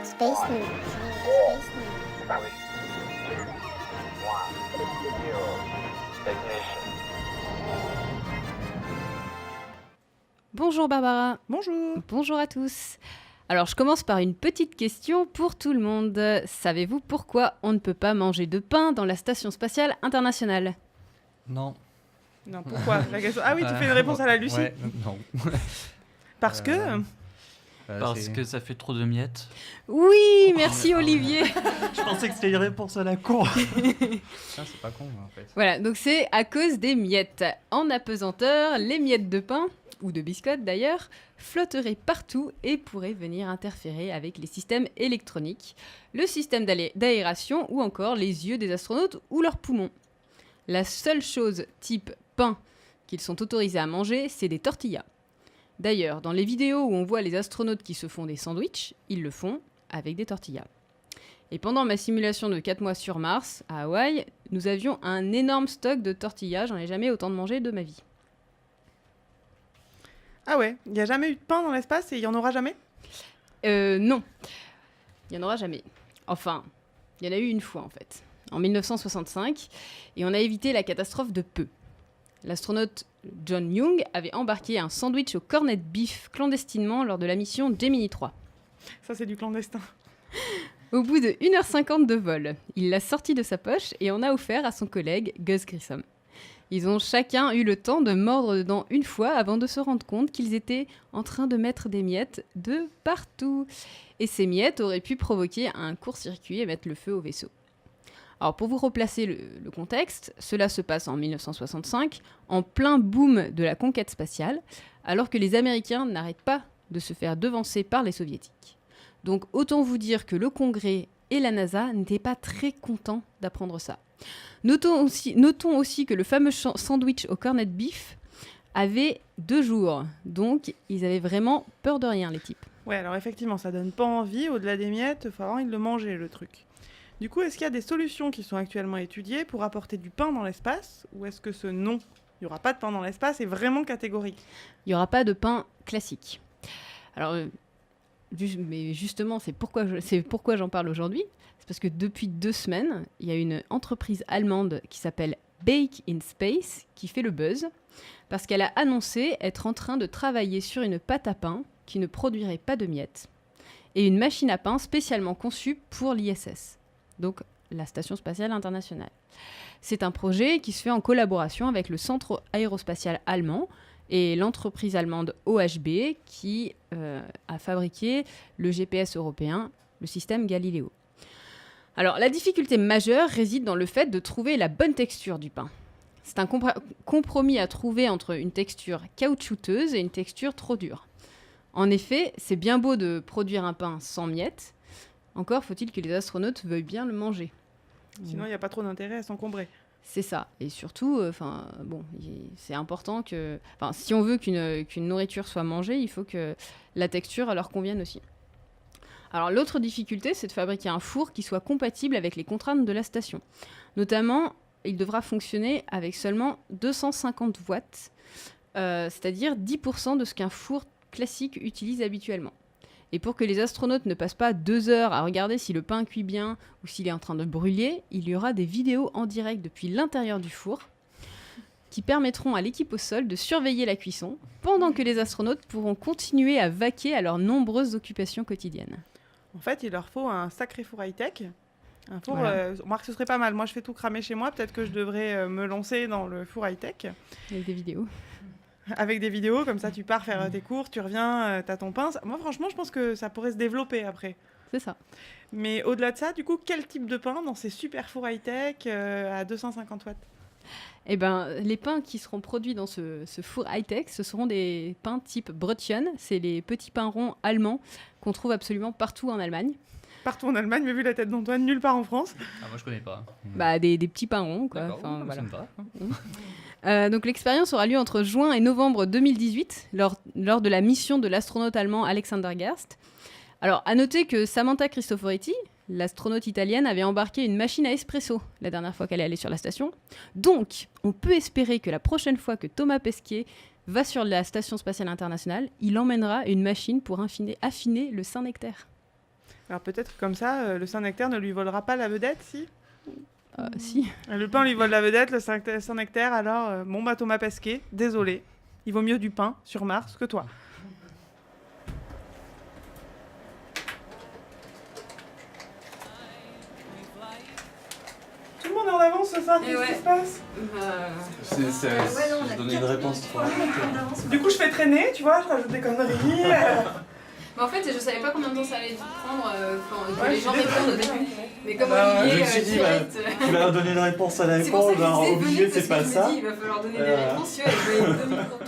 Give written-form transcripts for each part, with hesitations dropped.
Space News. Bonjour Barbara. Bonjour. Bonjour à tous. Alors, je commence par une petite question pour tout le monde. Savez-vous pourquoi on ne peut pas manger de pain dans la Station Spatiale Internationale ? Non. Non, pourquoi la question... Ah oui, tu fais une réponse à la Lucie. Ouais, non. Parce que... Parce que ça fait trop de miettes. Oui, merci Olivier. Je pensais que c'était une réponse à la con. C'est pas con en fait. Voilà, donc c'est à cause des miettes. En apesanteur, les miettes de pain, ou de biscottes d'ailleurs, flotteraient partout et pourraient venir interférer avec les systèmes électroniques, le système d'aération ou encore les yeux des astronautes ou leurs poumons. La seule chose type pain qu'ils sont autorisés à manger, c'est des tortillas. D'ailleurs, dans les vidéos où on voit les astronautes qui se font des sandwichs, ils le font avec des tortillas. Et pendant ma simulation de 4 mois sur Mars, à Hawaï, nous avions un énorme stock de tortillas, j'en ai jamais autant de mangé de ma vie. Ah ouais, il n'y a jamais eu de pain dans l'espace et il n'y en aura jamais ? Non, il n'y en aura jamais. Enfin, il y en a eu une fois en fait, en 1965, et on a évité la catastrophe de peu. L'astronaute John Young avait embarqué un sandwich au cornet de beef clandestinement lors de la mission Gemini 3. Ça, c'est du clandestin. Au bout de 1h50 de vol, il l'a sorti de sa poche et en a offert à son collègue Gus Grissom. Ils ont chacun eu le temps de mordre dedans une fois avant de se rendre compte qu'ils étaient en train de mettre des miettes de partout. Et ces miettes auraient pu provoquer un court-circuit et mettre le feu au vaisseau. Alors pour vous replacer le contexte, cela se passe en 1965, en plein boom de la conquête spatiale, alors que les Américains n'arrêtent pas de se faire devancer par les Soviétiques. Donc autant vous dire que le Congrès et la NASA n'étaient pas très contents d'apprendre ça. Notons aussi que le fameux sandwich au cornet de beef avait 2 jours, donc ils avaient vraiment peur de rien les types. Ouais, alors effectivement, ça donne pas envie, au-delà des miettes, il faut avoir envie de le manger le truc. Du coup, est-ce qu'il y a des solutions qui sont actuellement étudiées pour apporter du pain dans l'espace ? Ou est-ce que ce non, il n'y aura pas de pain dans l'espace, est vraiment catégorique ? Il n'y aura pas de pain classique. Alors, mais justement, c'est pourquoi j'en parle aujourd'hui. C'est parce que depuis 2 semaines, il y a une entreprise allemande qui s'appelle Bake in Space qui fait le buzz parce qu'elle a annoncé être en train de travailler sur une pâte à pain qui ne produirait pas de miettes et une machine à pain spécialement conçue pour l'ISS. Donc la Station Spatiale Internationale. C'est un projet qui se fait en collaboration avec le Centre aérospatial allemand et l'entreprise allemande OHB qui a fabriqué le GPS européen, le système Galileo. Alors la difficulté majeure réside dans le fait de trouver la bonne texture du pain. C'est un compromis à trouver entre une texture caoutchouteuse et une texture trop dure. En effet, c'est bien beau de produire un pain sans miettes. Encore faut-il que les astronautes veuillent bien le manger. Sinon, il n'y a pas trop d'intérêt à s'encombrer. C'est ça. Et surtout, c'est important que... si on veut qu'une nourriture soit mangée, il faut que la texture leur convienne aussi. Alors, l'autre difficulté, c'est de fabriquer un four qui soit compatible avec les contraintes de la station. Notamment, il devra fonctionner avec seulement 250 watts, c'est-à-dire 10% de ce qu'un four classique utilise habituellement. Et pour que les astronautes ne passent pas 2 heures à regarder si le pain cuit bien ou s'il est en train de brûler, il y aura des vidéos en direct depuis l'intérieur du four qui permettront à l'équipe au sol de surveiller la cuisson pendant que les astronautes pourront continuer à vaquer à leurs nombreuses occupations quotidiennes. En fait, il leur faut un sacré four high-tech. Un four, Voilà. Marc, ce serait pas mal. Moi, je fais tout cramer chez moi. Peut-être que je devrais me lancer dans le four high-tech. Avec des vidéos. Avec des vidéos, comme ça tu pars faire tes cours, tu reviens, t'as ton pain. Moi franchement je pense que ça pourrait se développer après. C'est ça. Mais au-delà de ça, du coup, quel type de pain dans ces super fours high-tech à 250 watts ? Eh ben, les pains qui seront produits dans ce four high-tech, ce seront des pains type Brötchen. C'est les petits pains ronds allemands qu'on trouve absolument partout en Allemagne. Partout en Allemagne, mais vu la tête d'Antoine, nulle part en France. Ah, moi je connais pas. Des petits pains ronds, quoi. D'accord, Enfin, voilà. ça me va. Donc l'expérience aura lieu entre juin et novembre 2018, lors de la mission de l'astronaute allemand Alexander Gerst. Alors, à noter que Samantha Cristoforetti, l'astronaute italienne avait embarqué une machine à espresso la dernière fois qu'elle est allée sur la station. Donc, on peut espérer que la prochaine fois que Thomas Pesquet va sur la station spatiale internationale, il emmènera une machine pour affiner le Saint-Nectaire. Alors peut-être comme ça, le Saint-Nectaire ne lui volera pas la vedette, si Si. Le pain lui vole la vedette, le Saint-Nectaire, alors, bon bah Thomas Pesquet, désolé, il vaut mieux du pain sur Mars que toi. Tout le monde est en avance ce soir, qu'est-ce qui se passe? J'ai donné une réponse trop rapide. Du coup, je fais traîner, tu vois, je rajoute des conneries. Mais en fait, je savais pas combien de temps ça allait prendre que Ouais, les je gens suis répondent au début. Mais comme Bah, Olivier, je me suis dit, direct, Tu vas donner une réponse à la c'est pour con, ça que genre je disais obligé, venez, c'est pas parce que je ça. me dis, il va falloir donner des réponses, tu vois, et je vais donner le temps.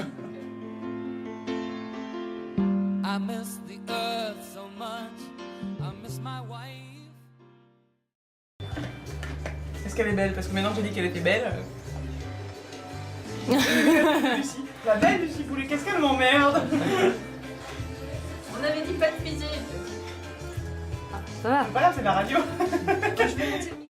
I miss the earth so much. I miss my wife. Est-ce qu'elle est belle? Parce que maintenant que j'ai dit qu'elle était belle. Lucie. La belle Lucie Poulet, qu'est-ce qu'elle m'emmerde? On avait dit pas de physique. Ça va. Voilà, c'est la radio. Je vais monter le micro.